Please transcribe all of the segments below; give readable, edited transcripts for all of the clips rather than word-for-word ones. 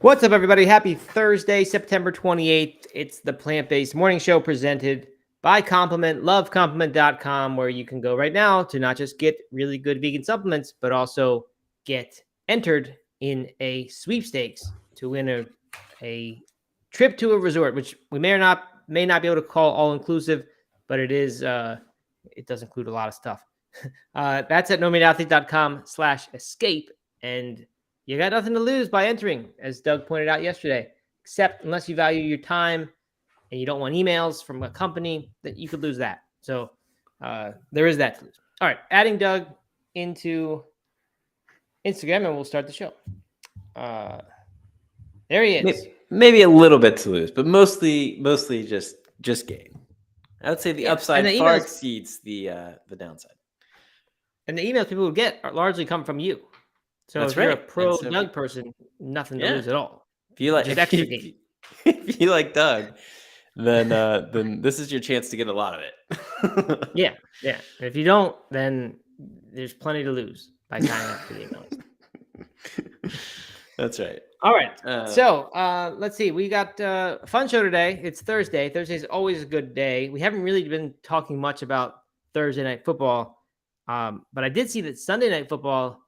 What's up, everybody? Happy Thursday, September 28th. It's the Plant-Based Morning Show presented by Compliment, lovecompliment.com, where you can go right now to not just get really good vegan supplements, but also get entered in a sweepstakes to win a trip to a resort, which we may not be able to call all-inclusive, but it is it does include a lot of stuff. That's at nomadathlete.com/escape, and you got nothing to lose by entering, as Doug pointed out yesterday, except unless you value your time and you don't want emails from a company, that you could lose that. So there is that to lose. All right, adding Doug into Instagram, and we'll start the show. There he is. Maybe a little bit to lose, but mostly just gain. I would say the upside far exceeds the downside. And the emails people would get largely come from you. So if you're a pro Doug person, nothing to lose at all. If you like Doug, then this is your chance to get a lot of it. Yeah. And if you don't, then there's plenty to lose by signing up for the emails. That's right. All right. So let's see. We got a fun show today. It's Thursday. Thursday is always a good day. We haven't really been talking much about Thursday night football, but I did see that Sunday night football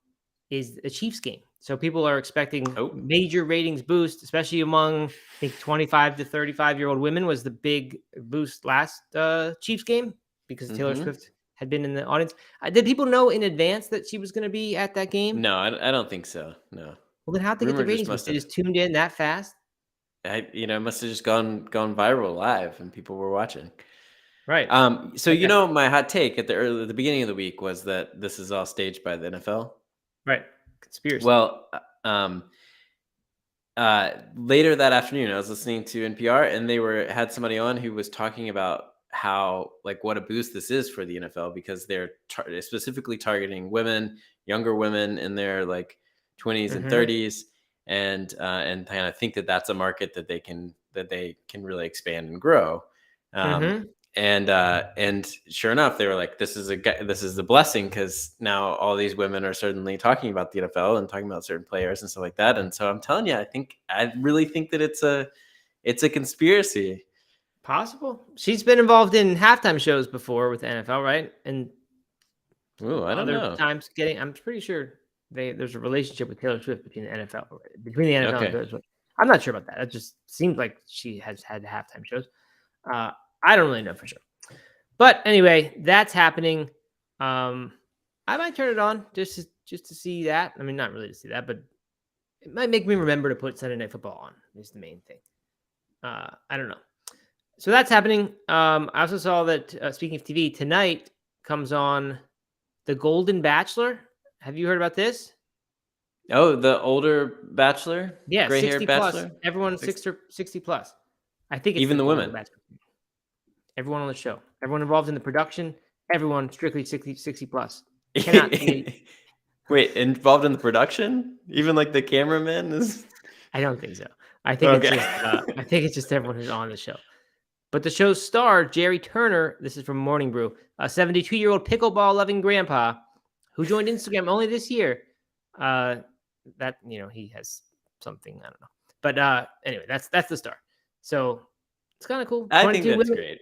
is a Chiefs game. So people are expecting major ratings boost, especially among, I think, 25 to 35-year-old women was the big boost last Chiefs game because Taylor Swift had been in the audience. Did people know in advance that she was going to be at that game? No, I don't think so. No. Well, then how'd they get the ratings boost? They just tuned in that fast? It must have just gone viral live and people were watching. Right. So, my hot take at the beginning of the week was that this is all staged by the NFL. Right. Conspiracy. Well, later that afternoon, I was listening to NPR, and they had somebody on who was talking about how, what a boost this is for the NFL because they're specifically targeting women, younger women in their 20s and 30s, and kind of think that that's a market that they can really expand and grow. And sure enough, they were like, this is the blessing because now all these women are certainly talking about the NFL and talking about certain players and stuff like that. And so I'm telling you, I really think that it's a conspiracy. Possible. She's been involved in halftime shows before with the NFL, right? And I don't know. Times I'm pretty sure there's a relationship with Taylor Swift between the NFL and Taylor Swift. I'm not sure about that. It just seems like she has had halftime shows. I don't really know for sure. But anyway, that's happening. I might turn it on just to see that. I mean, not really to see that, but it might make me remember to put Sunday Night Football on is the main thing. I don't know. So that's happening. I also saw that, speaking of TV, tonight comes on The Golden Bachelor. Have you heard about this? Oh, the older Bachelor? Yeah, gray-haired Bachelor? Plus. Everyone 60 plus. I think it's even the women. Bachelor. Everyone on the show. Everyone involved in the production. Everyone strictly 60 plus. Cannot be... Wait, involved in the production? Even the cameraman is? I don't think so. I think it's just everyone who's on the show. But the show's star, Jerry Turner, this is from Morning Brew, a 72-year-old pickleball-loving grandpa who joined Instagram only this year. He has something, I don't know. But anyway, that's the star. So it's kind of cool. I think that's great.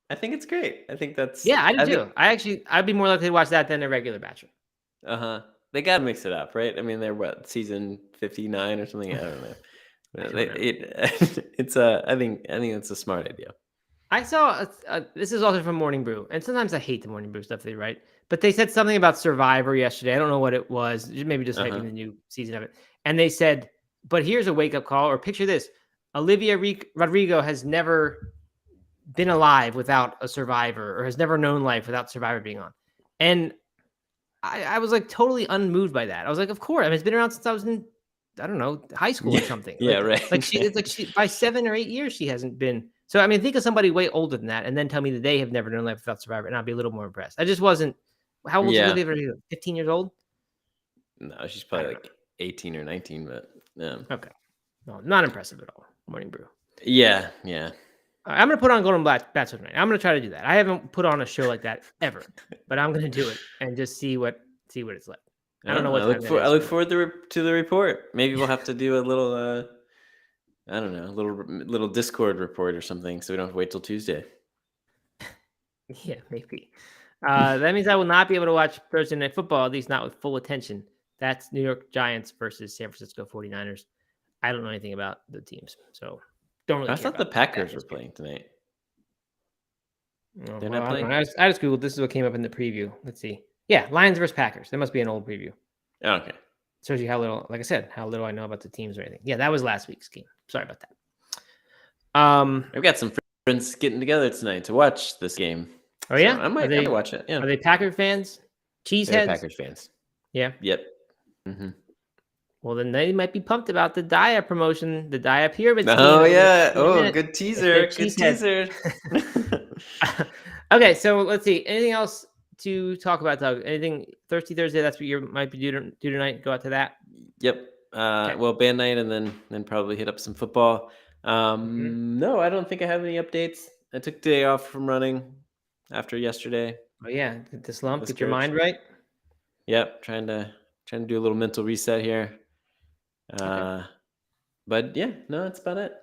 I think it's great. I think that's... Yeah, I do too. I'd be more likely to watch that than a regular Bachelor. They got to mix it up, right? I mean, they're season 59 or something? I don't know. I think it's a smart idea. I saw this is also from Morning Brew, and sometimes I hate the Morning Brew stuff they write, but they said something about Survivor yesterday. I don't know what it was, maybe just hyping the new season of it. And they said, but here's a wake-up call, or picture this. Olivia Rodrigo has never been alive without a Survivor, or has never known life without Survivor being on. And I was totally unmoved by that. I was like, of course. I mean, it's been around since I was in, I don't know, high school or something. Yeah, right. She by 7 or 8 years, she hasn't been. So, I mean, think of somebody way older than that and then tell me that they have never known life without Survivor, and I'd be a little more impressed. I just wasn't. How old is Olivia Rodrigo? 15 years old? No, she's probably 18 or 19, but yeah. Okay. No, not impressive at all. Morning Brew. Yeah. I'm going to put on Golden Bachelor tonight. I'm going to try to do that. I haven't put on a show like that ever, but I'm going to do it and just see what it's like. I don't know what I look forward to the report. Maybe we'll have to do a little I don't know, a little Discord report or something, so we don't have to wait till Tuesday. Yeah, maybe. That means I will not be able to watch Thursday Night Football, at least not with full attention. That's New York Giants versus San Francisco 49ers. I don't know anything about the teams, so don't really I care thought the about Packers that were history. playing tonight. Oh, They're well, not I don't playing? know. I just Googled. This is what came up in the preview. Let's see. Yeah, Lions versus Packers. That must be an old preview. Oh, okay. Shows you how little, like I said, how little I know about the teams or anything. Yeah, that was last week's game. Sorry about that. I've got some friends getting together tonight to watch this game. Oh So yeah, I might watch it. Yeah. are they Packer fans? They're Cheeseheads? Packers fans. Yeah. Yep. Mm-hmm. Well, then they might be pumped about the Daiya promotion, the Daiya pyramid scheme. Oh, yeah. In a Oh, minute, good if teaser. they're Good cheeseheads. teaser. Okay, so let's see. Anything else to talk about, Doug? Anything Thirsty Thursday? That's what you might be due tonight. Go out to that. Yep. Okay. Well, band night and then probably hit up some football. Mhm. No, I don't think I have any updates. I took the day off from running after yesterday. Oh yeah, the slump. Was Get your good. mind right. Yep, trying to do a little mental reset here. Okay. But yeah, no, that's about it.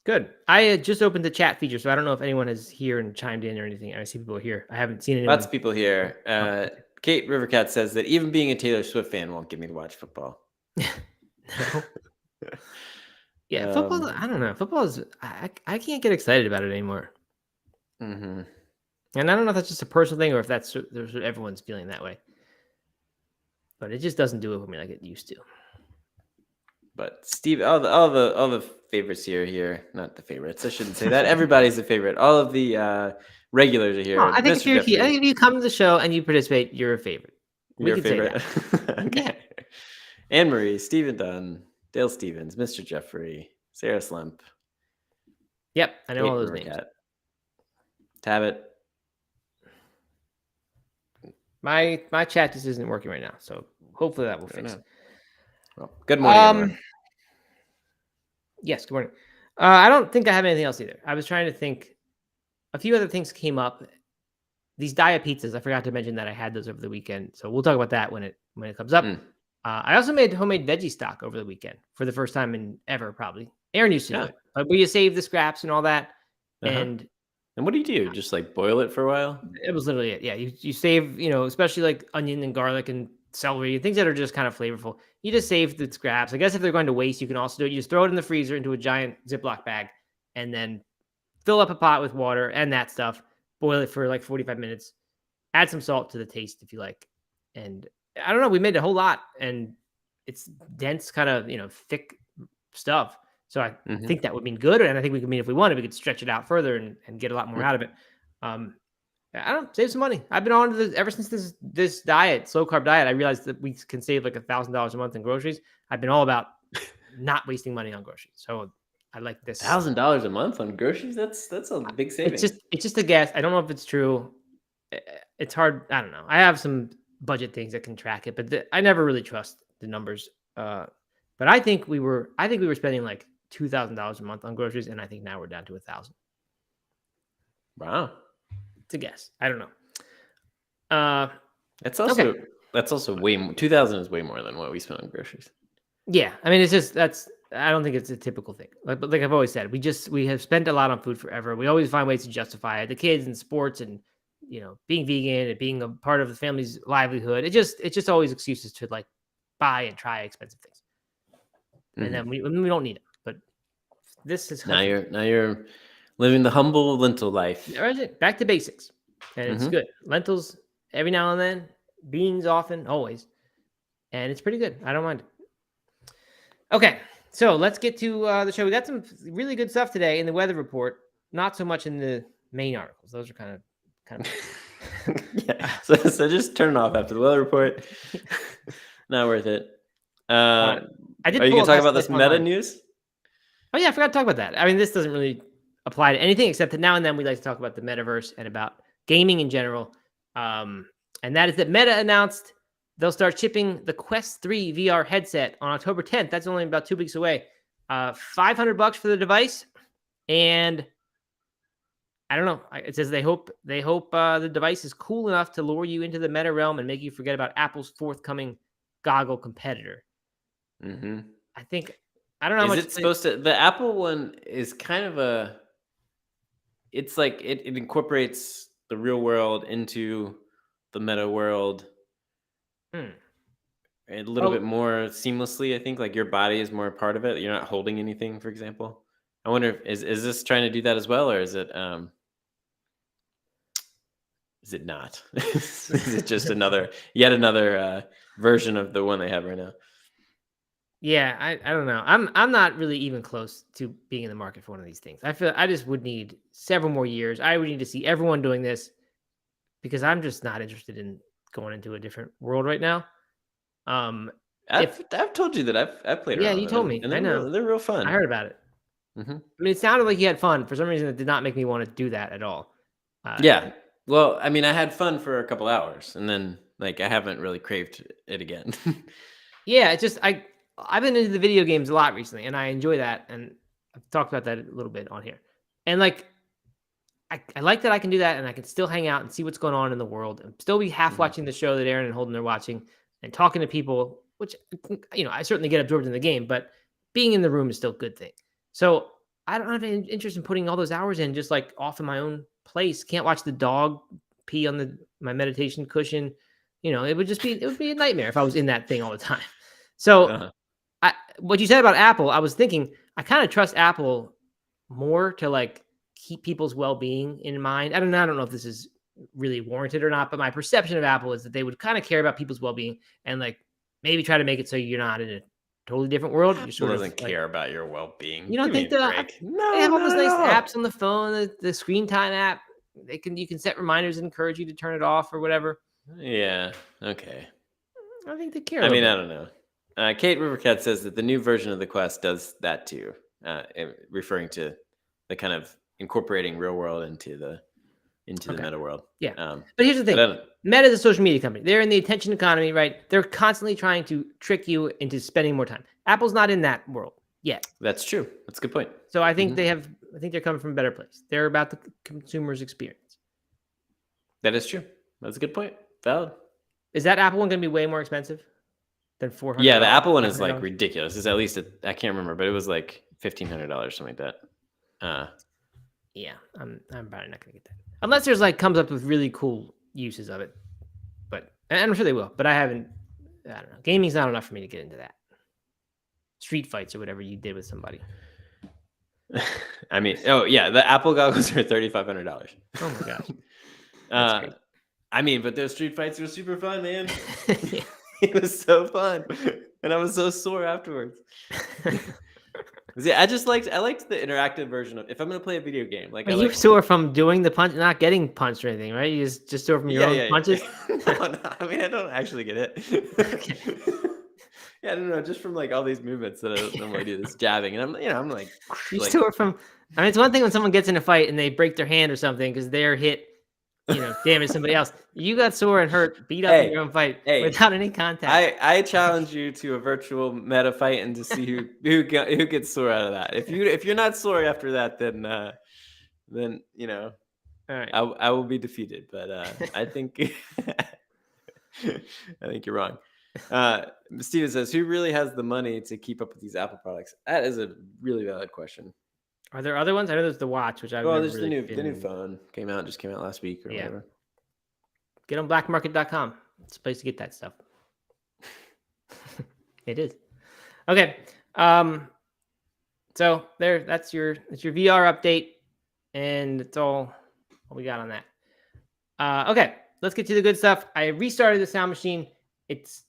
Good. I just opened the chat feature, so I don't know if anyone is here and chimed in or anything. I see people here. I haven't seen anyone. Lots of people here. Oh, okay. Kate Rivercat says that even being a Taylor Swift fan won't get me to watch football. No. Yeah, football. I don't know. Football is. I can't get excited about it anymore. Mm-hmm. And I don't know if that's just a personal thing or if that's everyone's feeling that way. But it just doesn't do it for me like it used to. But Steve, all the favorites here, not the favorites. I shouldn't say that. Everybody's a favorite. All of the regulars are here. No, I think Mr. I think if you come to the show and you participate, you're a favorite. You're We a can say favorite. that. Okay. Yeah. Anne Marie, Stephen Dunn, Dale Stevens, Mr. Jeffrey, Sarah Slemp. Yep, I know Kate all those Rivercat, names. Tabit. My chat just isn't working right now, so hopefully that will fix. Well, good morning, everyone. Yes, good morning. I don't think I have anything else either. I was trying to think. A few other things came up. These Daiya pizzas, I forgot to mention that I had those over the weekend, so we'll talk about that when it comes up. I also made homemade veggie stock over the weekend for the first time in ever, probably. Aaron used to do it, but where you save the scraps and all that, and what do you do? Just like boil it for a while? It was literally it. Yeah, you save, especially like onion and garlic and celery, things that are just kind of flavorful. You just save the scraps. I guess if they're going to waste, you can also do it. You just throw it in the freezer into a giant Ziploc bag, and then fill up a pot with water and that stuff. Boil it for like 45 minutes. Add some salt to the taste if you like. And I don't know, we made a whole lot, and it's dense, kind of thick stuff. So I think that would mean good, and I think we could mean if we wanted, we could stretch it out further and get a lot more out of it. I don't save some money. I've been on this ever since this diet, slow carb diet. I realized that we can save like $1,000 a month in groceries. I've been all about not wasting money on groceries. So I like this. $1,000 a month on groceries? That's a big savings. It's just a guess. I don't know if it's true. It's hard. I don't know. I have some budget things that can track it, but I never really trust the numbers. But I think we were spending like $2,000 a month on groceries, and I think now we're down to $1,000. Wow. It's a guess. I don't know. That's also way more. 2,000 is way more than what we spend on groceries. Yeah, I mean, it's just I don't think it's a typical thing. But like I've always said, we have spent a lot on food forever. We always find ways to justify it. The kids and sports and being vegan and being a part of the family's livelihood. It's just always excuses to like buy and try expensive things, and then we don't need them. But this is now you're living the humble lentil life. Back to basics, and it's good. Lentils every now and then, beans often, always, and it's pretty good. I don't mind. Okay, so let's get to the show. We got some really good stuff today in the weather report. Not so much in the main articles; those are kind of. Yeah. So just turn it off after the weather report. Not worth it. Are you going to talk about this meta news? Oh yeah, I forgot to talk about that. I mean, this doesn't really apply to anything except that now and then we like to talk about the metaverse and about gaming in general. And that is that Meta announced they'll start shipping the Quest 3 VR headset on October 10th. That's only about 2 weeks away. $500 for the device, and I don't know. It says they hope the device is cool enough to lure you into the meta realm and make you forget about Apple's forthcoming goggle competitor. I think I don't know how Is much it supposed to? The Apple one is kind of a. It's like it incorporates the real world into the meta world Hmm. a little bit Oh, more seamlessly. I think like your body is more a part of it. You're not holding anything, for example. I wonder if is this trying to do that as well, or is it not? Is it just yet another version of the one they have right now? yeah, I don't know. I'm not really even close to being in the market for one of these things. I feel I just would need several more years. I would need to see everyone doing this because I'm just not interested in going into a different world right now. Um, if I've told you that I've played Yeah, around you with them told me. and I know. they're real I fun. heard about it. Hmm. I mean, it sounded like you had fun. For some reason, it did not make me want to do that at all. Yeah. Well, I mean, I had fun for a couple hours, and then like I haven't really craved it again. Yeah, it's just I've been into the video games a lot recently, and I enjoy that, and I've talked about that a little bit on here. And like I like that I can do that, and I can still hang out and see what's going on in the world, and still be half Mhm. watching the show that Aaron and Holden are watching, and talking to people, which I certainly get absorbed in the game, but being in the room is still a good thing. So I don't have any interest in putting all those hours in just like off in my own place. Can't watch the dog pee on my meditation cushion. It would be a nightmare if I was in that thing all the time. So Uh-huh. what you said about Apple, I was thinking I kind of trust Apple more to like keep people's well-being in mind. I don't know if this is really warranted or not, but my perception of Apple is that they would kind of care about people's well-being and like maybe try to make it so you're not in a totally different world. You're Apple sort of doesn't like, care about your well-being. you don't Give me think a that break. they No, have all those not at nice all. apps on the phone, the screen time app. You can set reminders and encourage you to turn it off or whatever. Yeah. Okay. I think they care a I little mean, bit. I don't know. Kate Rivercat says that the new version of the Quest does that too, referring to the kind of incorporating real world into the Okay. meta world. Yeah. Um, But here's the but thing. I don't. Meta is a social media company. They're in the attention economy, right? They're constantly trying to trick you into spending more time. Apple's not in that world yet. That's true. That's a good point. So I think Mhm. they're coming from a better place. They're about the consumer's experience. That is true. That's a good point. Valid. Is that Apple one going to be way more expensive than Yeah, the $400, Apple one is like $500? ridiculous. It's at least I can't remember, but it was like $1,500, something like that. Yeah, I'm probably not going to get that. Unless there's like comes up with really cool uses of it. And I'm sure they will, but I don't know. Gaming's not enough for me to get into that. Street fights or whatever you did with somebody. I mean, oh yeah, the Apple goggles are $3,500. Oh my gosh. That's great. I mean, but those street fights were super fun, man. Yeah. It was so fun, and I was so sore afterwards. Yeah, I liked the interactive version of if I'm gonna play a video game, like I You like. sore from doing the punch, not getting punched or anything, right? You just sore from your own punches. No, I mean I don't actually get it. Okay. Yeah, I don't know, just from like all these movements that I normally do, this jabbing, and I'm like, You like sore from. I mean, it's one thing when someone gets in a fight and they break their hand or something because their hit, damage somebody else. You got sore and hurt, beat up in your own fight without any contact. I challenge you to a virtual meta fight and to see who gets sore out of that. If you're not sore after that, then All right. I will be defeated. But I think I think you're wrong. Steven says, "Who really has the money to keep up with these Apple products?" That is a really valid question. Are there other ones? I know there's the watch, which I've never There's really the new phone just came out last week or whatever. Get on blackmarket.com. It's a place to get that stuff. It is. Okay. So that's your VR update, and it's all we got on that. Okay, let's get to the good stuff. I restarted the sound machine. It's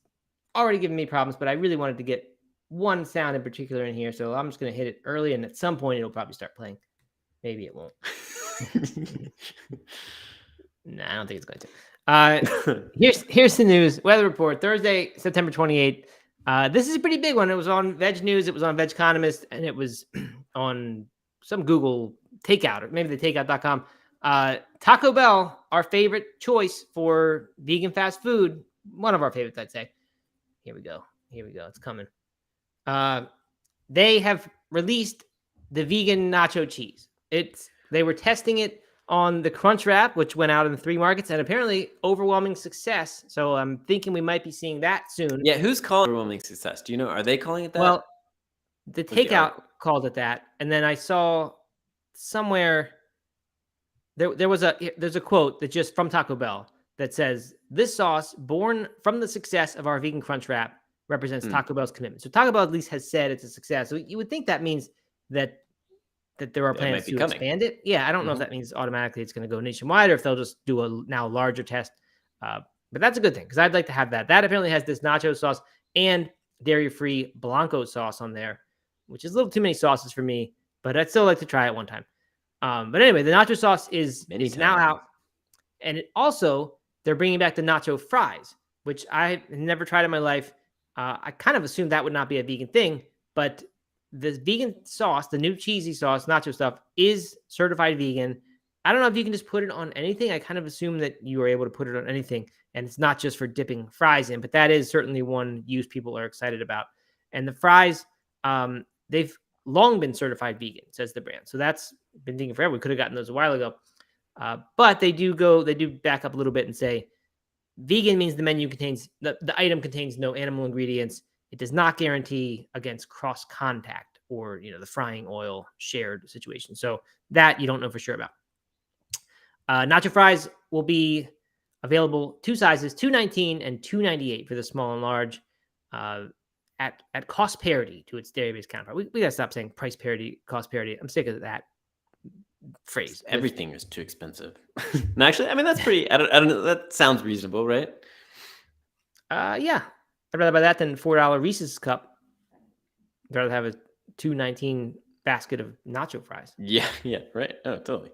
already giving me problems, but I really wanted to get one sound in particular in here, so I'm just going to hit it early, and at some point it'll probably start playing. Maybe it won't. No, I don't think it's going to. Here's the news. Weather report, Thursday, September 28th. This is a pretty big one. It was on Veg News. It was on Veg Economist, and it was on some Google takeout, or maybe the takeout.com. Taco Bell, our favorite choice for vegan fast food. One of our favorites, I'd say. Here we go. It's coming. They have released the vegan nacho cheese. They were testing it on the Crunch Wrap, which went out in 3 markets, and apparently overwhelming success. So I'm thinking we might be seeing that soon. Yeah, who's calling overwhelming success? Do you know? Are they calling it that? Well, The Was the takeout article. called it that, and then I saw somewhere there's a quote that just from Taco Bell that says, "This sauce, born from the success of our vegan crunch wrap, represents Mm. Taco Bell's commitment." So Taco Bell at least has said it's a success. So you would think that means that there are It plans might be to coming. expand it. Yeah, I don't know if Mhm. that means automatically it's going to go nationwide or if they'll just do a now larger test. But that's a good thing because I'd like to have that. That apparently has this nacho sauce and dairy-free Blanco sauce on there, which is a little too many sauces for me, but I'd still like to try it one time. But anyway, the nacho sauce is Many now times. out, and it also they're bringing back the nacho fries, which I never tried in my life. I kind of assumed that would not be a vegan thing, but the vegan sauce, the new cheesy sauce, nacho stuff, is certified vegan. I don't know if you can just put it on anything. I kind of assume that you are able to put it on anything, and it's not just for dipping fries in, but that is certainly one use people are excited about. And the fries, they've long been certified vegan, says the brand. So that's been thinking forever. We could have gotten those a while ago. But they do back up a little bit and say vegan means the menu contains the item contains no animal ingredients. It does not guarantee against cross contact or the frying oil shared situation. So that you don't know for sure about. Nacho fries will be available two sizes, $2.19 and $2.98 for the small and large, at cost parity to its dairy-based counterpart. We gotta stop saying price parity, cost parity. I'm sick of that phrase. Everything is too expensive. No, actually, I mean that's pretty. I don't know. That sounds reasonable, right? Yeah, I'd rather buy that than $4 Reese's cup. I'd rather have a $2.19 basket of nacho fries. Yeah, yeah, right. Oh, totally.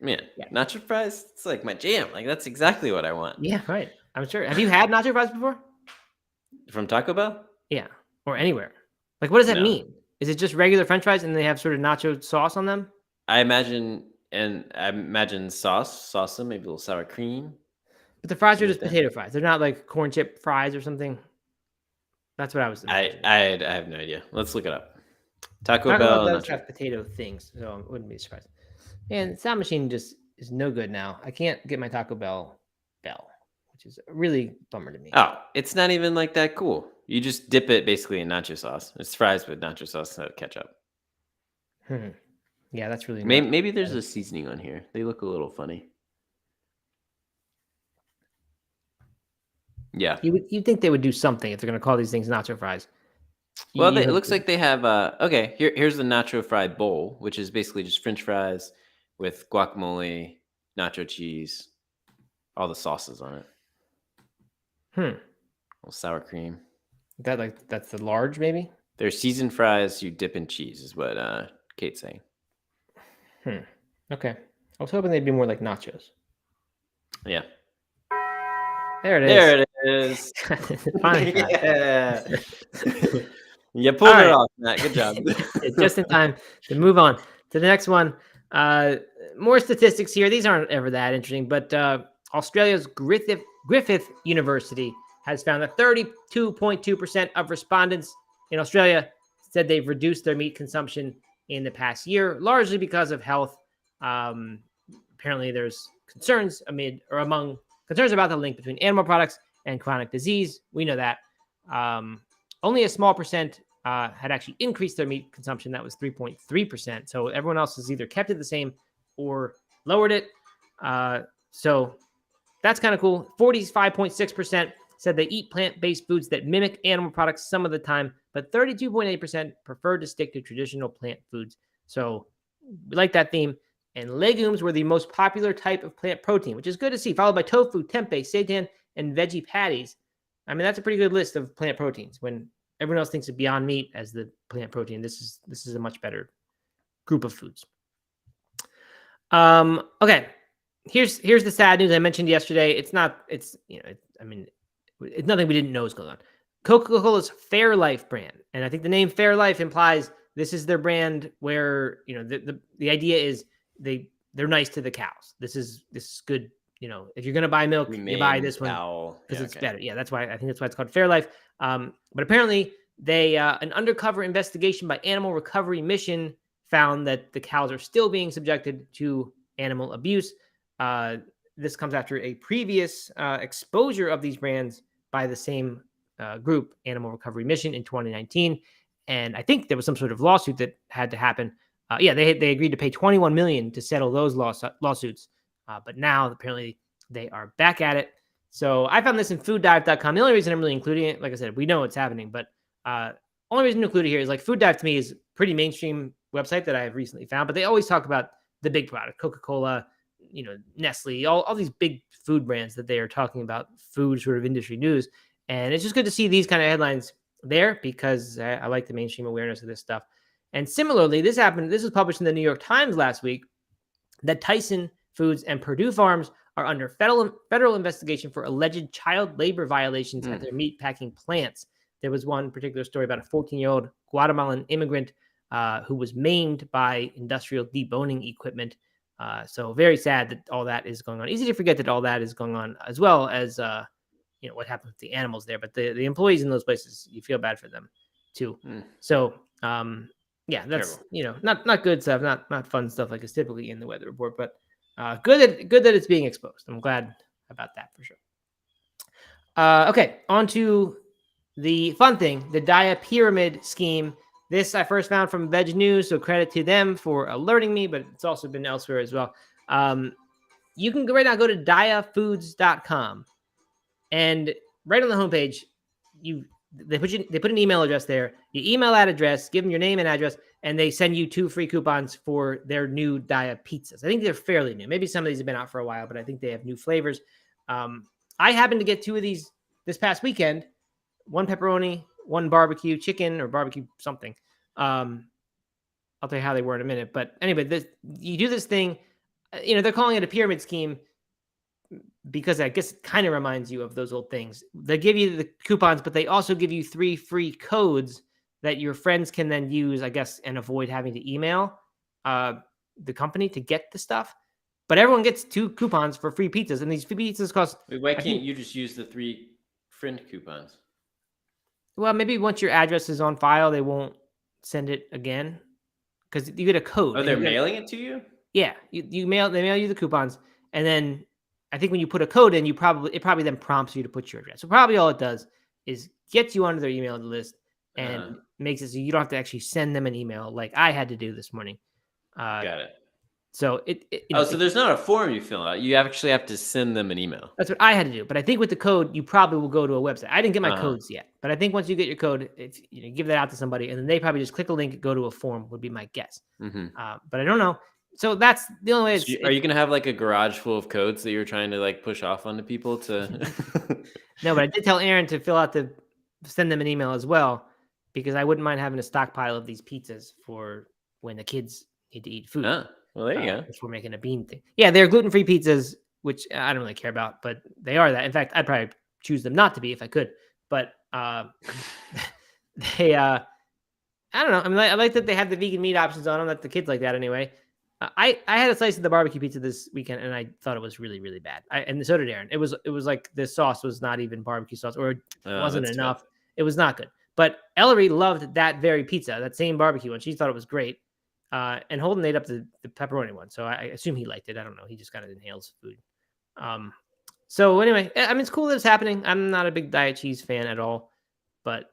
Man, Yeah. nacho fries, it's like my jam. Like that's exactly what I want. Yeah, right. I'm sure. Have you had nacho fries before? From Taco Bell? Yeah, or anywhere. Like, what does that No. mean? Is it just regular French fries and they have sort of nacho sauce on them? I imagine sauce, maybe a little sour cream, But the fries are something like just that. potato fries. They're not like corn chip fries or something. That's what I was imagining. I have no idea. Let's look it up. Taco Taco Bell Bell does nacho. have potato things, so I wouldn't be surprised. And Sound Machine just is no good now. I can't get my Taco Bell, which is a really bummer to me. Oh, it's not even like that cool. You just dip it basically in nacho sauce. It's fries with nacho sauce instead of ketchup. Yeah, that's really not. Maybe there's a seasoning on here. They look a little funny. Yeah. You'd think they would do something if they're going to call these things nacho fries. Well, it looks like they have. Okay, here's the nacho fry bowl, which is basically just French fries with guacamole, nacho cheese, all the sauces on it. Little sour cream. That's the large, maybe. They're seasoned fries you dip in cheese, is what Kate's saying. Okay. I was hoping they'd be more like nachos. Yeah. There it is. There it is. Finally. Yeah. You pulled it off, Matt. Good job. Just in time to move on to the next one. More statistics here. These aren't ever that interesting, but Australia's Griffith University has found that 32.2% of respondents in Australia said they've reduced their meat consumption in the past year, largely because of health. Apparently, there's concerns among concerns about the link between animal products and chronic disease. We know that. Only a small percent had actually increased their meat consumption. That was 3.3%. So everyone else has either kept it the same or lowered it. So that's kind of cool. 45.6% said they eat plant-based foods that mimic animal products some of the time, but 32.8% preferred to stick to traditional plant foods. So we like that theme. And legumes were the most popular type of plant protein, which is good to see, followed by tofu, tempeh, seitan, and veggie patties. I mean, that's a pretty good list of plant proteins. When everyone else thinks of Beyond Meat as the plant protein, this is a much better group of foods. Okay, here's the sad news I mentioned yesterday. It's nothing we didn't know was going on. Coca-Cola's Fairlife brand, and I think the name Fairlife implies this is their brand where the idea is they're nice to the cows. This is good. If you're going to buy milk, you buy this one because it's better. Yeah, that's why it's called Fairlife. But apparently, an undercover investigation by Animal Recovery Mission found that the cows are still being subjected to animal abuse. This comes after a previous exposure of these brands by the same group, Animal Recovery Mission, in 2019. and I think there was some sort of lawsuit that had to happen. They agreed to pay $21 million to settle those lawsuits, but now apparently they are back at it. So I found this in fooddive.com. The only reason I'm really including it, like I said, we know what's happening, but only reason to include it here is like Food Dive to me is a pretty mainstream website that I have recently found, but they always talk about the big product, Coca-Cola, Nestle, all these big food brands that they are talking about food sort of industry news. And it's just good to see these kind of headlines there because I like the mainstream awareness of this stuff. And similarly, this was published in the New York Times last week that Tyson Foods and Purdue Farms are under federal investigation for alleged child labor violations at their meat packing plants. There was one particular story about a 14-year-old Guatemalan immigrant who was maimed by industrial deboning equipment. So very sad that all that is going on. Easy to forget that all that is going on, as well as what happened with the animals there. But the employees in those places, you feel bad for them too. So that's terrible. Not good stuff, not fun stuff like is typically in the weather report, but good that it's being exposed. I'm glad about that for sure. Okay, on to the fun thing, the Daiya pyramid scheme. This I first found from Veg News, so credit to them for alerting me, but it's also been elsewhere as well. You can right now go to DaiyaFoods.com, and right on the homepage, they put an email address there. You email that address, give them your name and address, and they send you 2 free coupons for their new Daiya pizzas. I think they're fairly new. Maybe some of these have been out for a while, but I think they have new flavors. I happened to get 2 of these this past weekend. 1 pepperoni, 1 barbecue chicken or barbecue something. I'll tell you how they were in a minute. But anyway, you do this thing. They're calling it a pyramid scheme because I guess it kind of reminds you of those old things. They give you the coupons, but they also give you 3 free codes that your friends can then use, I guess, and avoid having to email the company to get the stuff. But everyone gets 2 coupons for free pizzas, and these free pizzas cost. Why can't you just use the 3 friend coupons? Well, maybe once your address is on file, they won't send it again because you get a code. Oh, they're mailing it to you? Yeah, they mail you the coupons, and then I think when you put a code in, it probably then prompts you to put your address. So probably all it does is get you onto their email list and makes it so you don't have to actually send them an email like I had to do this morning. Got it. So so there's not a form you fill out. You actually have to send them an email. That's what I had to do. But I think with the code, you probably will go to a website. I didn't get my codes yet, but I think once you get your code, if you give that out to somebody, and then they probably just click a link, go to a form would be my guess. But I don't know. So that's the only way. So are you going to have like a garage full of codes that you're trying to like push off onto people to? No, but I did tell Aaron to send them an email as well, because I wouldn't mind having a stockpile of these pizzas for when the kids need to eat food. Well, there you go. If we're making a bean thing. Yeah, they're gluten-free pizzas, which I don't really care about, but they are that. In fact, I'd probably choose them not to be if I could. But they, I don't know. I mean, I like that they have the vegan meat options on them. That the kids like that anyway. I had a slice of the barbecue pizza this weekend, and I thought it was really, really bad. And so did Aaron. It was like the sauce was not even barbecue sauce, or it wasn't enough. Tough. It was not good. But Ellery loved that very pizza, that same barbecue one. She thought it was great. And Holden ate up the pepperoni one, so I assume he liked it. I don't know. He just kind of inhales food. So anyway, I mean, it's cool that it's happening. I'm not a big Diet cheese fan at all, but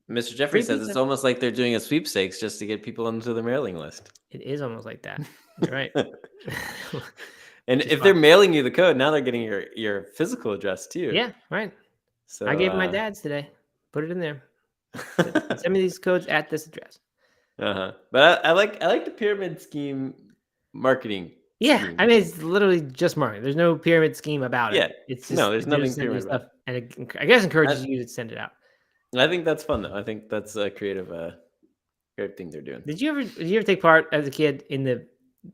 Mr. Jeffrey says it's almost like they're doing a sweepstakes just to get people onto the mailing list. It is almost like that. You're right. And if they're mailing you the code, now they're getting your physical address too. Yeah, right. So I gave my dad's today. Put it in there. Send me these codes at this address. But I like the pyramid scheme marketing. Yeah, scheme. I mean it's literally just marketing. There's no pyramid scheme about it. Yeah, it's just, there's nothing pyramid stuff, and it, I guess encourages you to send it out. I think that's fun though. I think that's a creative thing they're doing. Did you ever take part as a kid in the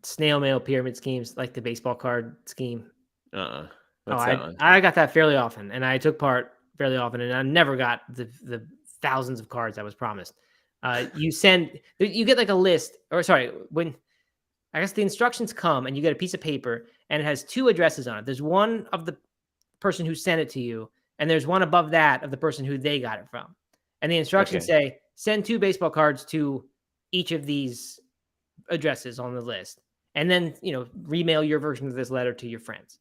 snail mail pyramid schemes, like the baseball card scheme? What's that one? I got that fairly often, and I took part fairly often, and I never got the thousands of cards I was promised. You get like a list, when I guess the instructions come and you get a piece of paper and it has 2 addresses on it. There's one of the person who sent it to you, and there's one above that of the person who they got it from. And the instructions say, send 2 baseball cards to each of these addresses on the list. And then, remail your version of this letter to your friends,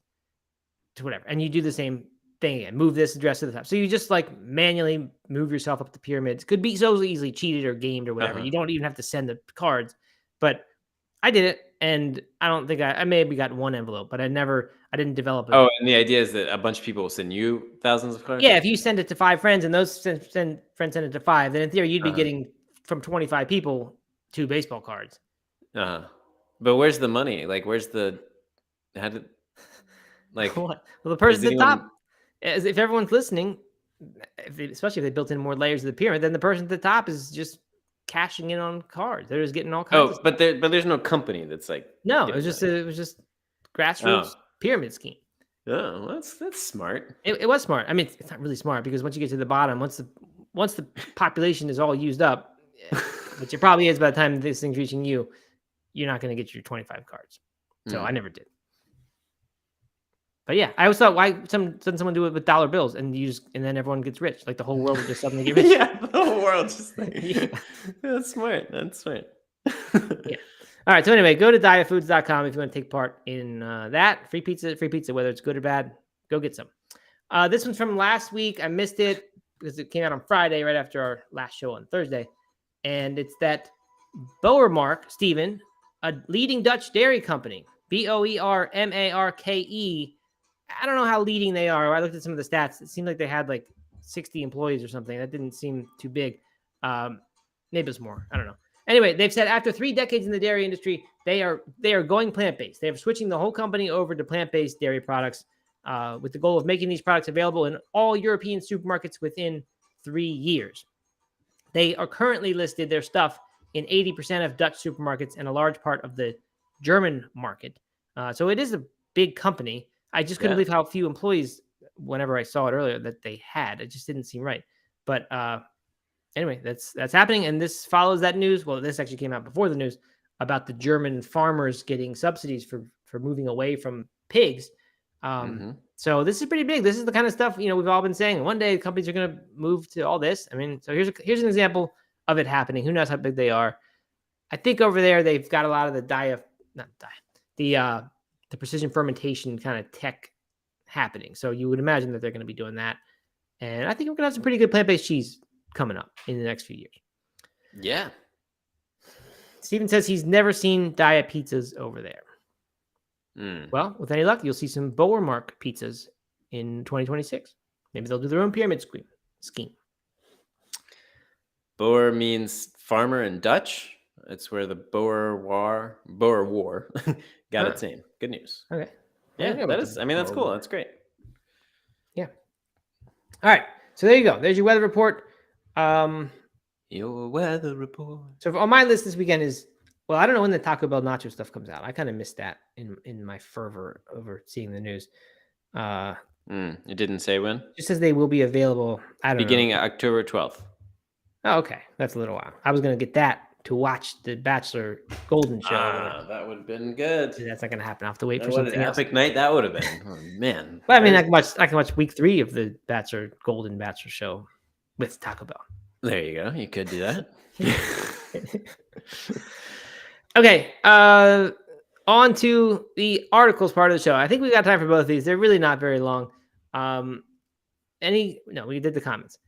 to whatever. And you do the same thing again. Move this address to the top. So you just like manually move yourself up the pyramids. Could be so easily cheated or gamed or whatever. You don't even have to send the cards. But I did it, and I don't think I maybe got one envelope, but I didn't develop it. Oh, and the idea is that a bunch of people will send you thousands of cards? Yeah, if you send it to 5 friends and those friends send it to 5, then in theory you'd be getting from 25 people 2 baseball cards. But where's the money? Like, how did, like, What? Well, the person at the top, if everyone's listening, especially if they built in more layers of the pyramid, then the person at the top is just cashing in on cards. They're just getting all kinds of stuff. but there's no company that's like. No, it was just grassroots pyramid scheme. Oh, that's smart. It was smart. I mean, it's not really smart because once you get to the bottom, once the population is all used up, which it probably is by the time this thing's reaching you, you're not going to get your 25 cards. So I never did. But yeah, I always thought, why doesn't someone do it with dollar bills and then everyone gets rich? Like the whole world would just suddenly get rich. Yeah, the whole world just like, That's smart. That's smart. Yeah. All right. So anyway, go to DaiyaFoods.com if you want to take part in that. Free pizza, whether it's good or bad. Go get some. This one's from last week. I missed it because it came out on Friday, right after our last show on Thursday. And it's that Boermark, Stephen, a leading Dutch dairy company, Boermarke. I don't know how leading they are. I looked at some of the stats. It seemed like they had like 60 employees or something. That didn't seem too big. Maybe it's more. I don't know. Anyway, they've said after 3 decades in the dairy industry, they are going plant-based. They are switching the whole company over to plant-based dairy products with the goal of making these products available in all European supermarkets within 3 years. They are currently listed, their stuff, in 80% of Dutch supermarkets and a large part of the German market. So it is a big company. I just couldn't believe how few employees, whenever I saw it earlier, that they had. It just didn't seem right. But anyway, that's happening, and this follows that news. Well, this actually came out before the news about the German farmers getting subsidies for moving away from pigs. So this is pretty big. This is the kind of stuff we've all been saying. One day companies are going to move to all this. I mean, so here's an example of it happening. Who knows how big they are? I think over there they've got a lot of the precision fermentation kind of tech happening. So you would imagine that they're going to be doing that. And I think we're going to have some pretty good plant-based cheese coming up in the next few years. Yeah. Steven says he's never seen Daiya pizzas over there. Well, with any luck, you'll see some Boermark pizzas in 2026. Maybe they'll do their own pyramid scheme. Boer means farmer in Dutch. It's where the Boer War got its name. Good news. Okay. Yeah, that's cool. That's great. Yeah. All right. So there you go. There's your weather report. Your weather report. So on my list this weekend is, well, I don't know when the Taco Bell nacho stuff comes out. I kind of missed that in my fervor over seeing the news. It didn't say when? It just says they will be available. I don't know. Beginning October 12th. Oh, okay. That's a little while. I was going to get that to watch the Bachelor Golden Show. That would have been good. That's not going to happen. I have to wait for something else. Epic night that would have been. Oh, man. Well, I mean, I can watch week 3 of the Golden Bachelor show with Taco Bell. There you go. You could do that. Okay. On to the articles part of the show. I think we got time for both of these. They're really not very long. We did the comments.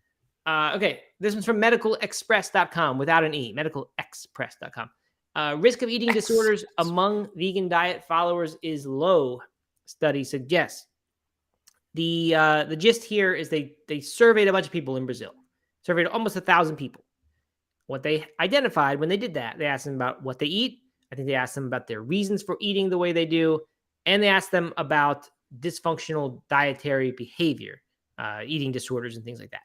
Okay. This one's from medicalexpress.com without an E. Medicalexpress.com. Risk of eating disorders among vegan diet followers is low, study suggests. The gist here is they surveyed a bunch of people in Brazil. Surveyed almost 1,000 people. What they identified when they did that, they asked them about what they eat. I think they asked them about their reasons for eating the way they do. And they asked them about dysfunctional dietary behavior, eating disorders and things like that.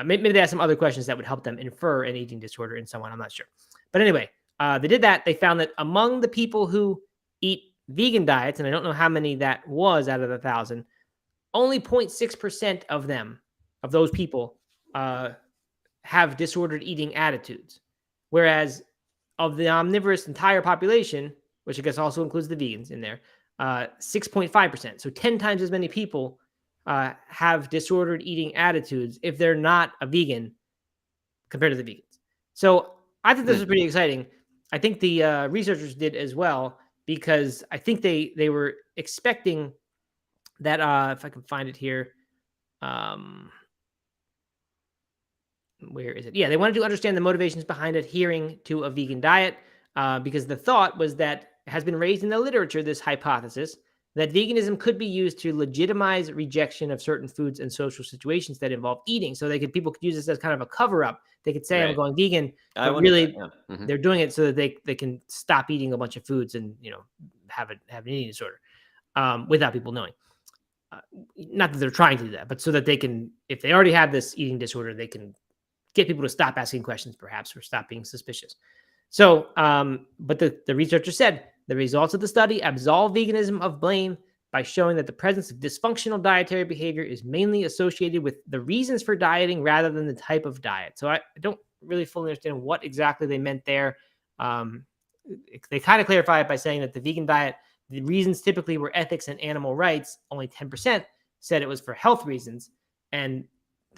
Maybe they asked some other questions that would help them infer an eating disorder in someone. I'm not sure. But anyway, they did that. They found that among the people who eat vegan diets, and I don't know how many that was out of the 1,000, only 0.6% of those people have disordered eating attitudes. Whereas of the omnivorous entire population, which I guess also includes the vegans in there, 6.5%. So 10 times as many people have disordered eating attitudes if they're not a vegan compared to the vegans. So I think this was pretty exciting. I think the researchers did as well, because I think they were expecting that, if I can find it here, Where is it? Yeah, they wanted to understand the motivations behind adhering to a vegan diet because the thought was that it has been raised in the literature, this hypothesis that veganism could be used to legitimize rejection of certain foods and social situations that involve eating. So people could use this as kind of a cover up. They could say I'm Right. going vegan, I but wondered that. really Yeah. they're doing it so that they can stop eating a bunch of foods and have an eating disorder without people knowing. Not that they're trying to do that, but so that they can, if they already have this eating disorder, they can get people to stop asking questions, perhaps, or stop being suspicious. So, but the researcher said the results of the study absolve veganism of blame by showing that the presence of dysfunctional dietary behavior is mainly associated with the reasons for dieting rather than the type of diet. So I don't really fully understand what exactly they meant there. They kind of clarify it by saying that the vegan diet, the reasons typically were ethics and animal rights. Only 10% said it was for health reasons. And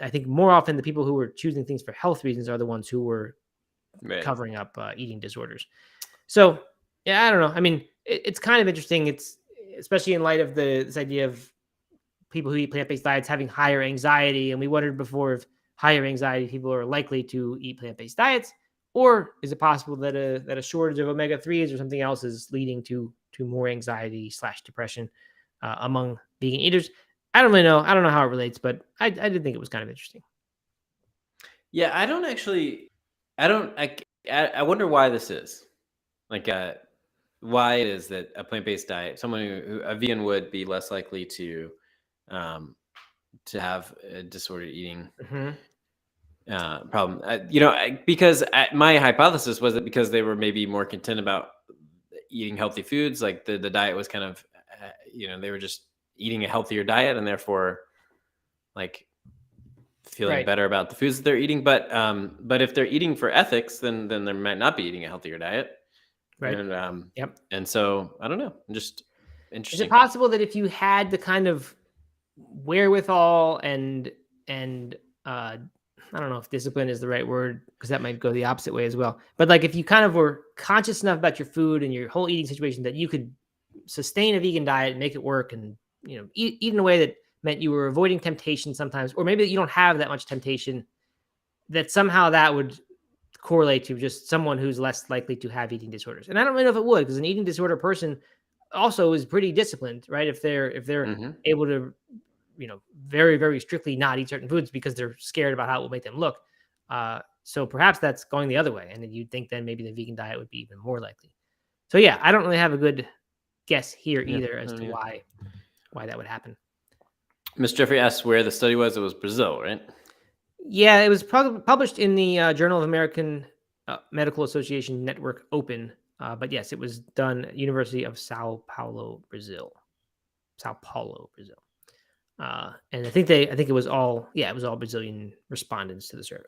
I think more often the people who were choosing things for health reasons are the ones who were covering up eating disorders. So, yeah, I don't know. I mean, it's kind of interesting. It's especially in light of this idea of people who eat plant-based diets having higher anxiety. And we wondered before if higher anxiety people are likely to eat plant-based diets, or is it possible that a shortage of omega-3s or something else is leading to more anxiety / depression among vegan eaters? I don't really know. I don't know how it relates, but I did think it was kind of interesting. Yeah, I wonder why this is. Like, why it is that a plant-based diet, someone a vegan would be less likely to have a disordered eating problem. Because my hypothesis was that because they were maybe more content about eating healthy foods, like the diet was kind of, they were just eating a healthier diet and therefore like feeling better about the foods that they're eating. But if they're eating for ethics, then they might not be eating a healthier diet. Right. And, Yep. And so I don't know. Just interesting. Is it possible that if you had the kind of wherewithal and I don't know if discipline is the right word because that might go the opposite way as well. But like if you kind of were conscious enough about your food and your whole eating situation that you could sustain a vegan diet and make it work and eat in a way that meant you were avoiding temptation sometimes, or maybe you don't have that much temptation, that somehow that would correlate to just someone who's less likely to have eating disorders. And I don't really know if it would, because an eating disorder person also is pretty disciplined, right? If they're able to, very, very strictly not eat certain foods because they're scared about how it will make them look. So perhaps that's going the other way. And then you'd think then maybe the vegan diet would be even more likely. So yeah, I don't really have a good guess here either as to why that would happen. Miss Jeffrey asks where the study was. It was Brazil, right? Yeah, it was published in the Journal of American Medical Association Network Open. But yes, it was done at University of Sao Paulo, Brazil. And I think it was all Brazilian respondents to the survey.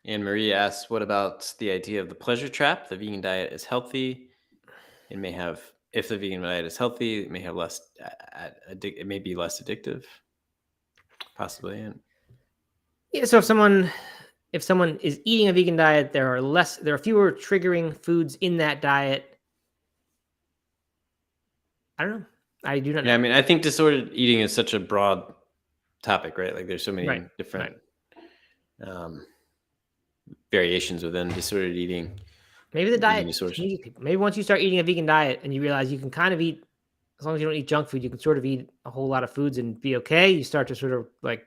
And Maria asks, what about the idea of the pleasure trap? The vegan diet is healthy. If the vegan diet is healthy, it may have less, it may be less addictive, possibly. Yeah. So if someone is eating a vegan diet, there are fewer triggering foods in that diet. I don't know. I do not know. Yeah, I mean, I think disordered eating is such a broad topic, right? Like there's so many different variations within disordered eating. Maybe the diet changes people. Maybe once you start eating a vegan diet and you realize you can kind of eat, as long as you don't eat junk food, you can sort of eat a whole lot of foods and be okay. You start to sort of like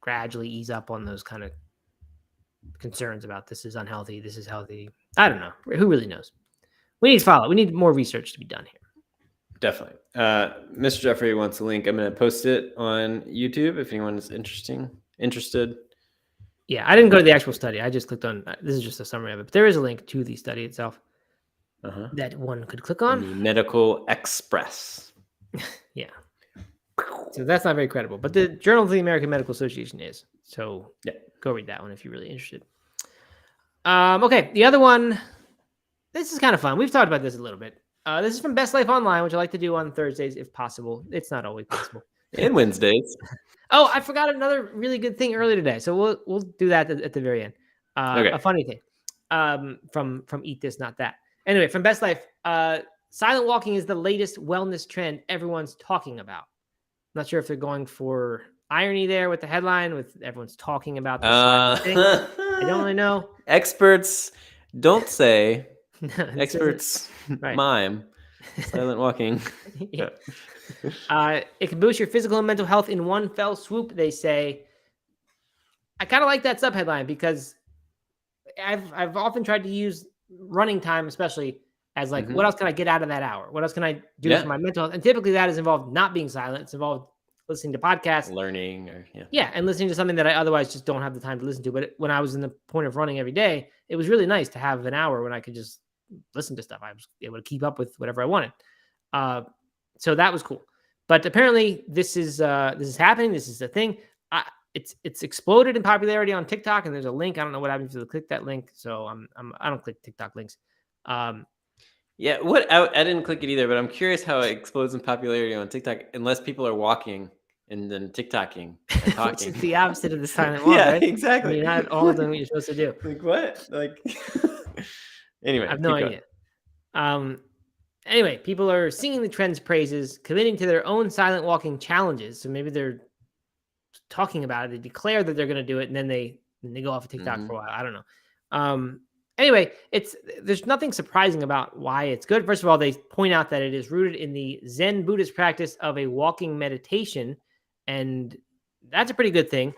gradually ease up on those kind of concerns about this is unhealthy, this is healthy. I don't know. Who really knows? We need to follow. We need more research to be done here. Definitely. Mr. Jeffrey wants a link. I'm going to post it on YouTube if anyone is interested. Yeah, I didn't go to the actual study. I just clicked on, this is just a summary of it, but there is a link to the study itself that one could click on. The Medical Express. Yeah. So that's not very credible, but the Journal of the American Medical Association is. So go read that one if you're really interested. Okay, the other one, this is kind of fun. We've talked about this a little bit. This is from Best Life Online, which I like to do on Thursdays if possible. It's not always possible. And Wednesdays. Oh, I forgot another really good thing earlier today. So we'll do that at the very end. Okay. A funny thing from Eat This, Not That. Anyway, from Best Life, silent walking is the latest wellness trend everyone's talking about. Not sure if they're going for irony there with the headline, with everyone's talking about the silent thing. I don't really know. Experts don't say. This isn't- Experts right. mime. Silent walking. Yeah. It can boost your physical and mental health in one fell swoop, they say. I kind of like that subheadline because I've often tried to use running time, especially as like, what else can I get out of that hour? What else can I do for my mental health? And typically that is involved not being silent. It's involved listening to podcasts, learning, or yeah, and listening to something that I otherwise just don't have the time to listen to. But when I was in the point of running every day, it was really nice to have an hour when I could just listen to stuff. I was able to keep up with whatever I wanted. So that was cool. But apparently this is happening. This is a thing. It's exploded in popularity on TikTok, and there's a link. I don't know what happens if you click that link. So I don't click TikTok links. Yeah, what I didn't click it either, but I'm curious how it explodes in popularity on TikTok unless people are walking and then TikToking and talking. Which is the opposite of the silent walk, Yeah, right? exactly. You're not all doing what you're supposed to do. Like what? Like anyway, I have no idea. Anyway, people are singing the trend's praises, committing to their own silent walking challenges. So maybe they're talking about it. They declare that they're going to do it, and then they go off of TikTok for a while. I don't know. Anyway, there's nothing surprising about why it's good. First of all, they point out that it is rooted in the Zen Buddhist practice of a walking meditation, and that's a pretty good thing.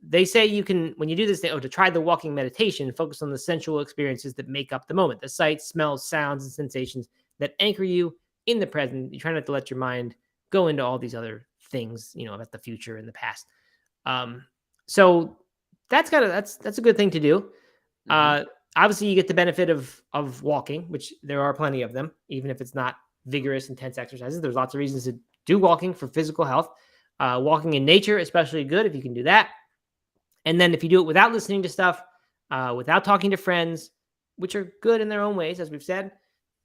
They say you can, when you do this, to try the walking meditation, focus on the sensual experiences that make up the moment, the sights, smells, sounds, and sensations that anchor you in the present. You try not to let your mind go into all these other things, about the future and the past. So that's a good thing to do. Obviously you get the benefit of walking, which there are plenty of them, even if it's not vigorous, intense exercises. There's lots of reasons to do walking for physical health. Walking in nature, especially good if you can do that. And then if you do it without listening to stuff, without talking to friends, which are good in their own ways, as we've said,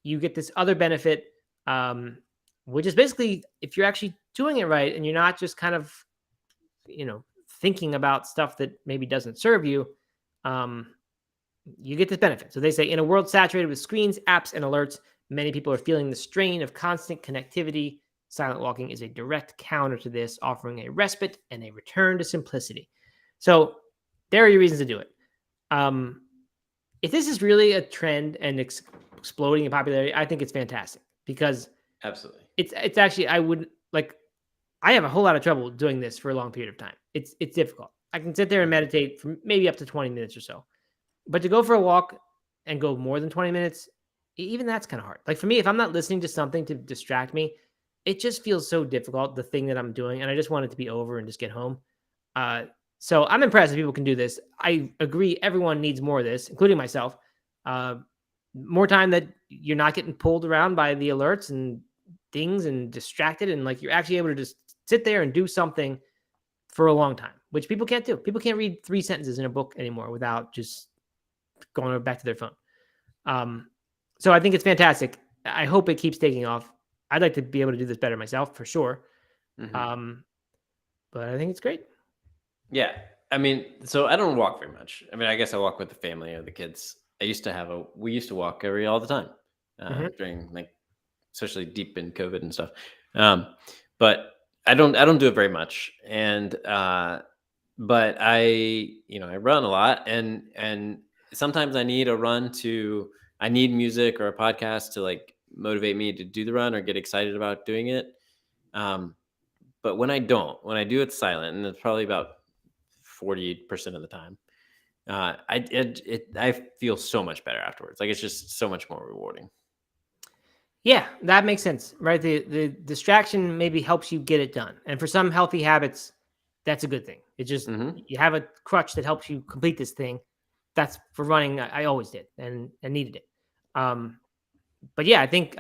you get this other benefit, which is basically if you're actually doing it right and you're not just kind of, thinking about stuff that maybe doesn't serve you, you get this benefit. So they say in a world saturated with screens, apps, and alerts, many people are feeling the strain of constant connectivity. Silent walking is a direct counter to this, offering a respite and a return to simplicity. So there are your reasons to do it. If this is really a trend and exploding in popularity, I think it's fantastic because absolutely, it's actually, I have a whole lot of trouble doing this for a long period of time. It's difficult. I can sit there and meditate for maybe up to 20 minutes or so, but to go for a walk and go more than 20 minutes, even that's kind of hard. Like for me, if I'm not listening to something to distract me, it just feels so difficult, the thing that I'm doing, and I just want it to be over and just get home. So I'm impressed that people can do this. I agree everyone needs more of this, including myself. More time that you're not getting pulled around by the alerts and things and distracted, and like you're actually able to just sit there and do something for a long time, which people can't do. People can't read 3 sentences in a book anymore without just going back to their phone. So I think it's fantastic. I hope it keeps taking off. I'd like to be able to do this better myself for sure. But I think it's great. Yeah. I mean, so I don't walk very much. I mean, I guess I walk with the family or the kids. We used to walk all the time during especially deep in COVID and stuff. But I don't do it very much. And, but I run a lot and sometimes I need I need music or a podcast to motivate me to do the run or get excited about doing it. But when I do it silent, and it's probably about 40% of the time, I feel so much better afterwards. It's just so much more rewarding. Yeah, that makes sense, right? The distraction maybe helps you get it done. And for some healthy habits, that's a good thing. It's just, you have a crutch that helps you complete this thing. That's for running. I always did and needed it. But yeah, I think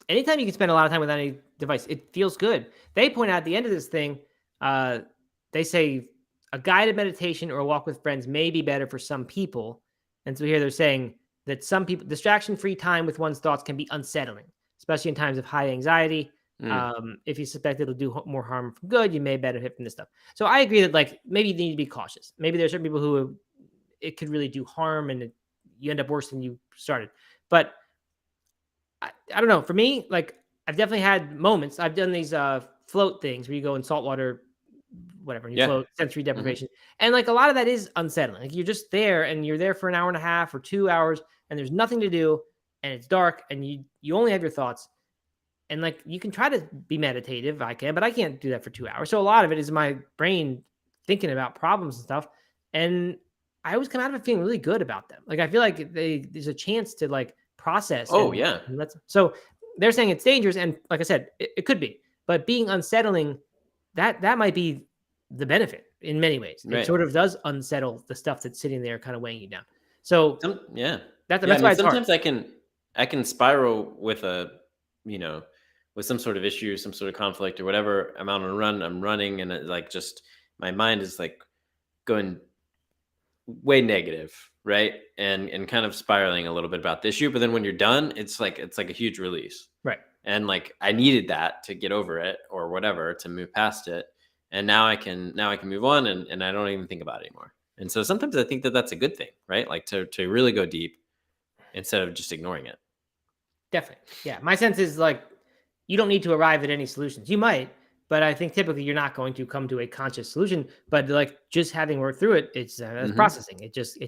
anytime you can spend a lot of time without any device, it feels good. They point out at the end of this thing, they say a guided meditation or a walk with friends may be better for some people. And so here they're saying that some people, distraction-free time with one's thoughts can be unsettling, especially in times of high anxiety. If you suspect it'll do more harm than good, you may benefit from this stuff. So I agree that maybe you need to be cautious. Maybe there's certain people who it could really do harm and you end up worse than you started. But I don't know. For me, I've definitely had moments. I've done these float things where you go in saltwater, whatever, and you Yeah. float, sensory deprivation. And like a lot of that is unsettling. Like you're just there and you're there for an hour and a half or 2 hours and there's nothing to do and it's dark and you only have your thoughts. And like you can try to be meditative, I can, but I can't do that for 2 hours. So a lot of it is my brain thinking about problems and stuff. And I always come out of it feeling really good about them. Like I feel like there's a chance to like process. Oh, and, yeah. and so they're saying it's dangerous, and like I said, it could be, but being unsettling, that might be the benefit in many ways. It Right. sort of does unsettle the stuff that's sitting there, kind of weighing you down. So Yeah. that's I why mean, it's hard. sometimes I can spiral with with some sort of issue, some sort of conflict or whatever. I'm on a run, I'm running, and like just my mind is like going way negative, right? And kind of spiraling a little bit about the issue. But then when you're done, it's like a huge release. Right. And like I needed that to get over it or whatever, to move past it. And now I can move on and I don't even think about it anymore. And so sometimes I think that that's a good thing, right? Like to really go deep instead of just ignoring it. Definitely. Yeah. My sense is like, you don't need to arrive at any solutions. You might, but I think typically you're not going to come to a conscious solution. But like just having worked through it, it's processing. It just,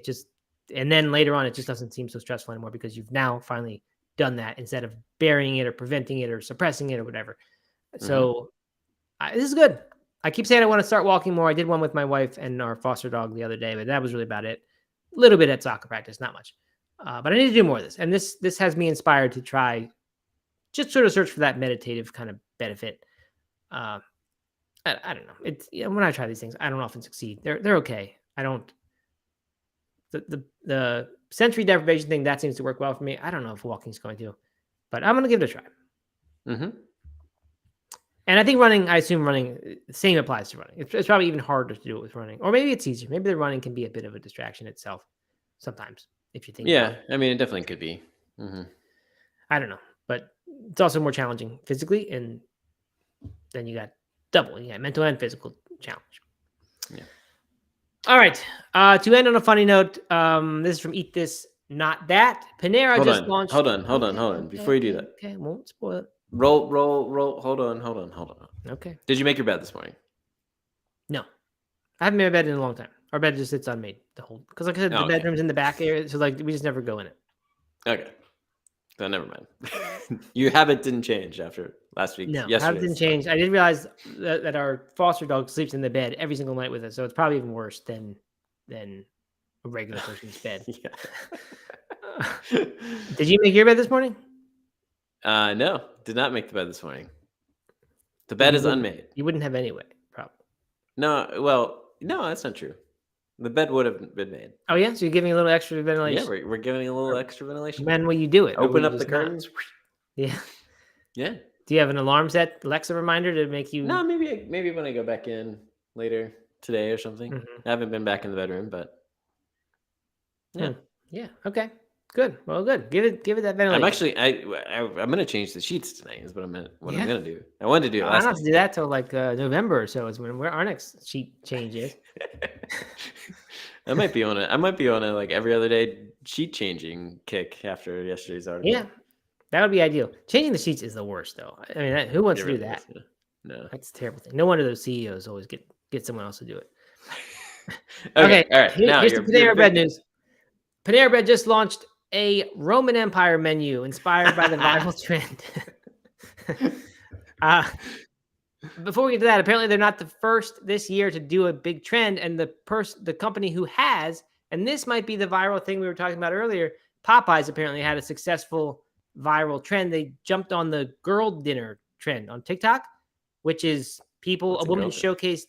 and then later on, it just doesn't seem so stressful anymore because you've now finally done that instead of burying it or preventing it or suppressing it or whatever. So this is good. I keep saying I want to start walking more. I did one with my wife and our foster dog the other day, but that was really about it. A little bit at soccer practice, not much. But I need to do more of this. And this has me inspired to try just sort of search for that meditative kind of benefit. I don't know. It's when I try these things, I don't often succeed. They're okay. I don't. The sensory deprivation thing that seems to work well for me. I don't know if walking's going to, but I'm going to give it a try. And I think running, I assume running, the same applies to running. It's probably even harder to do it with running, or maybe it's easier. Maybe the running can be a bit of a distraction itself sometimes, if you think. Yeah, I mean, it definitely could be. I don't know, but it's also more challenging physically, and then you got double. You got mental and physical challenge. Yeah. All right. To end on a funny note, this is from Eat This, Not That. Panera launched. Hold on. Before you do that. Okay, won't spoil it. Roll. Hold on. Okay. Did you make your bed this morning? No. I haven't made a bed in a long time. Our bed just sits unmade the whole, because like I said, the bedroom's in the back area, so like we just never go in it. Okay. So never mind. Your habit didn't change after last week. No, habit didn't change. I did realize that our foster dog sleeps in the bed every single night with us, so it's probably even worse than a regular person's bed. Did you make your bed this morning? No, did not make the bed this morning. The bed is unmade. You wouldn't have anyway, probably. No, that's not true. The bed would have been made. Oh yeah, so you're giving a little extra ventilation. Yeah, we're giving a little extra ventilation. When will you do it? Open up the curtains. Yeah. Yeah. Do you have an alarm set, Alexa reminder to make you? No, maybe when I go back in later today or something. I haven't been back in the bedroom, but yeah. Yeah. Okay. Good. Well, good. Give it that ventilation. I'm actually I'm gonna change the sheets tonight. Is what I'm gonna do. I wanted to do it last night. I don't have to do that till like November or so is when our next sheet change is. I might be on a like every other day sheet changing kick after yesterday's article. Yeah, that would be ideal. Changing the sheets is the worst though. I mean, who wants to do that? Is, yeah. No, that's a terrible thing. No wonder those CEOs always get someone else to do it. Okay, all right. Here's the Panera Bread news. Panera Bread just launched a Roman Empire menu inspired by the viral trend. Before we get to that, apparently they're not the first this year to do a big trend, and the company who has, and this might be the viral thing we were talking about earlier, Popeyes apparently had a successful viral trend. They jumped on the girl dinner trend on TikTok, which is women showcased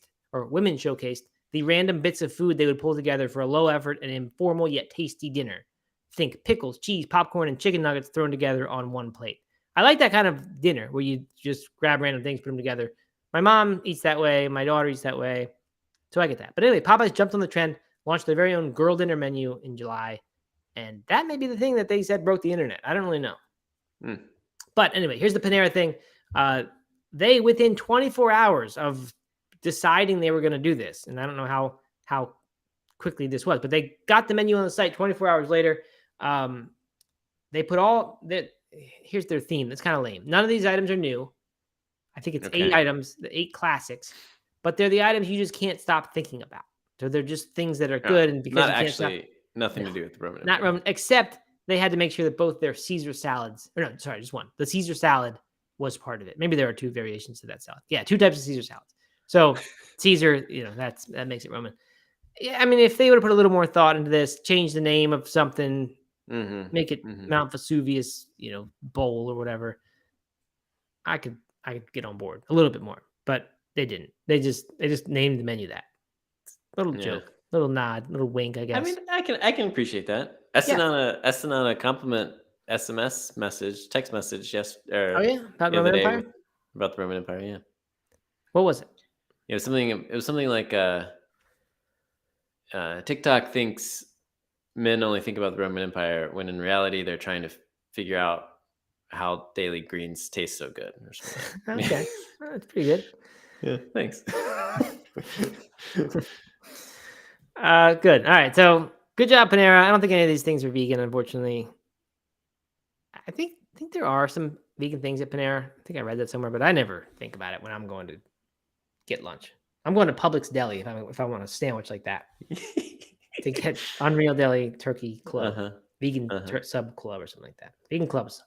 the random bits of food they would pull together for a low effort and informal yet tasty dinner. Think pickles, cheese, popcorn, and chicken nuggets thrown together on one plate. I like that kind of dinner where you just grab random things, put them together. My mom eats that way. My daughter eats that way. So I get that. But anyway, Popeyes jumped on the trend, launched their very own girl dinner menu in July. And that may be the thing that they said broke the internet. I don't really know. But anyway, here's the Panera thing. They, within 24 hours of deciding they were going to do this, and I don't know how quickly this was, but they got the menu on the site 24 hours later. They put here's their theme. That's kind of lame. None of these items are new. I think it's Okay. 8 items, the 8 classics, but they're the items you just can't stop thinking about. So they're just things that are good, and because Not you can't stop, actually nothing no, to do with the Roman not Empire. Roman, except they had to make sure that both their Caesar salads, or no, sorry, just one. The Caesar salad was part of it. Maybe there are 2 variations to that salad. Yeah, 2 types of Caesar salads. So Caesar, that makes it Roman. Yeah, I mean, if they would have put a little more thought into this, change the name of something, make it Mount Vesuvius, bowl or whatever, I could get on board a little bit more. But they didn't. They just named the menu that. Little joke, little nod, little wink, I guess. I mean, I can appreciate that. I sent out a compliment SMS message, text message, Oh yeah, about the other Roman day Empire. about the Roman Empire. Yeah, What was it? it was something. It was something like TikTok thinks men only think about the Roman Empire when in reality they're trying to figure out how daily greens taste so good or something. Okay, that's pretty good. Yeah, thanks. Good. All right. So good job, Panera. I don't think any of these things are vegan, unfortunately. I think there are some vegan things at Panera. I think I read that somewhere, but I never think about it when I'm going to get lunch. I'm going to Publix Deli if I want a sandwich like that to get Unreal Deli Turkey Club, vegan sub club or something like that. Vegan clubs.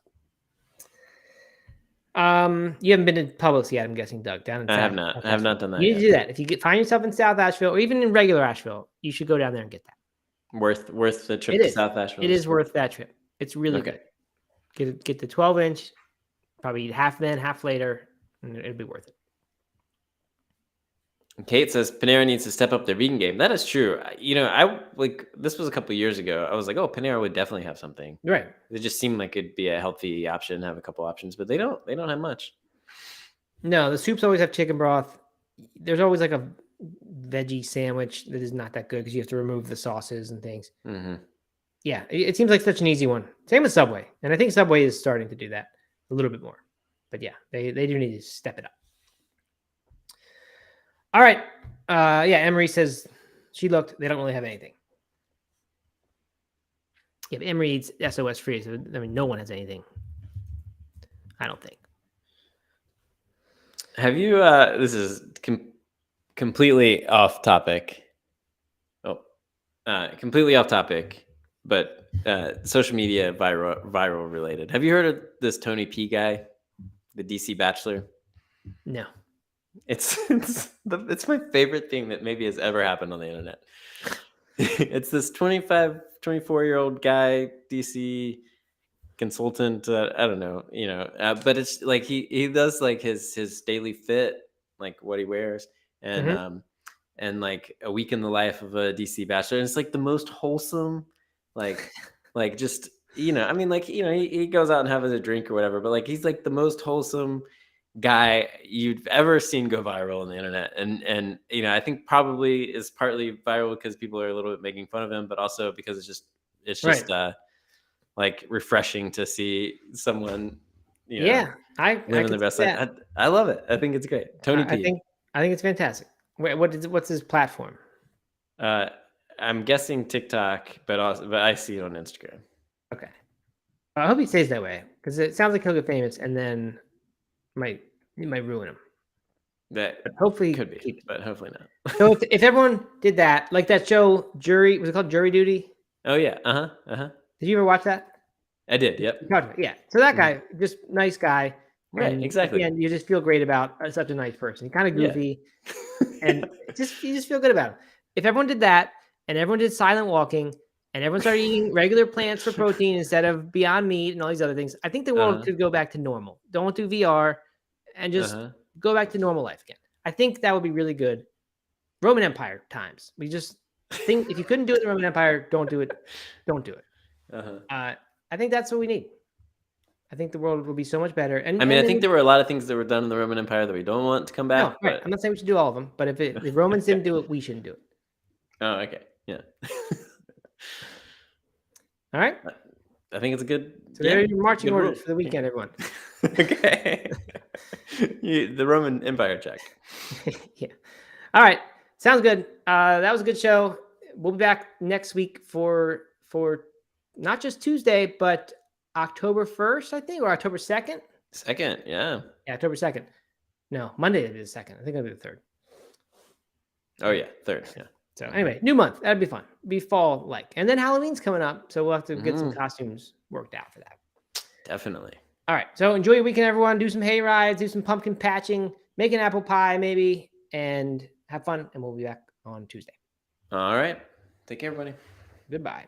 You haven't been to Publix yet, I'm guessing, Doug. Down in I South, have not. South I have Asheville. not done that. You need yet. to do that. If you find yourself in South Asheville or even in regular Asheville, you should go down there and get that. Worth the trip to South Asheville. It is worth that trip. It's really good. Get the 12-inch, probably eat half then, half later, and it'll be worth it. Kate says Panera needs to step up their vegan game. That is true. I this was a couple of years ago. I was like, oh, Panera would definitely have something. Right. It just seemed like it'd be a healthy option, have a couple options, but they don't have much. No, the soups always have chicken broth. There's always like a veggie sandwich that is not that good because you have to remove the sauces and things. Mm-hmm. Yeah, it seems like such an easy one. Same with Subway, and I think Subway is starting to do that a little bit more. But yeah, they do need to step it up. All right. Yeah, Emery says she looked. They don't really have anything. Yeah, but Emery eats SOS free. So, I mean, no one has anything. I don't think. Have you, this is completely off topic. Completely off topic, but social media viral related. Have you heard of this Tony P guy, the DC Bachelor? No. It's my favorite thing that maybe has ever happened on the internet. It's this 24-year-old guy, DC consultant. I don't know, but it's like he does like his daily fit, like what he wears, and and like a week in the life of a DC Bachelor. And it's like the most wholesome, like just I mean, like he goes out and has a drink or whatever, but like he's like the most wholesome guy you've ever seen go viral on the internet, and I think probably is partly viral because people are a little bit making fun of him, but also because it's just right. like refreshing to see someone living their best life. I love it. I think it's great. Tony P. I think it's fantastic. What's his platform? I'm guessing TikTok, but I see it on Instagram. Okay, I hope he stays that way because it sounds like he'll get famous and then might ruin him. But hopefully could be, but hopefully not. So if everyone did that, like that show, was it called Jury Duty? Oh yeah, Did you ever watch that? I did. Yep. Yeah. So that guy, just nice guy, right? Exactly. And you just feel great about such a nice person. He's kind of goofy, and you just feel good about him. If everyone did that, and everyone did silent walking, and everyone started eating regular plants for protein instead of Beyond Meat and all these other things, I think the world could go back to normal. Don't do VR, and just go back to normal life again. I think that would be really good. Roman Empire times. We just think if you couldn't do it in the Roman Empire, don't do it. Don't do it. I think that's what we need. I think the world will be so much better. And I think there were a lot of things that were done in the Roman Empire that we don't want to come back. No, right. I'm not saying we should do all of them, but if the Romans didn't do it, we shouldn't do it. Oh, okay. Yeah. All right. I think it's a good. So there are your marching orders for the weekend, everyone. Okay. The Roman Empire check. Yeah. All right. Sounds good. That was a good show. We'll be back next week for not just Tuesday, but October 1st, I think, or October 2nd. Second, yeah. Yeah, October 2nd. No, Monday will be the 2nd. I think it'll be the 3rd. Oh yeah, 3rd. Yeah. So anyway, new month. That'd be fun. Be fall-like. And then Halloween's coming up, so we'll have to get some costumes worked out for that. Definitely. All right. So enjoy your weekend, everyone. Do some hay rides, do some pumpkin patching, make an apple pie maybe, and have fun. And we'll be back on Tuesday. All right. Take care, everybody. Goodbye.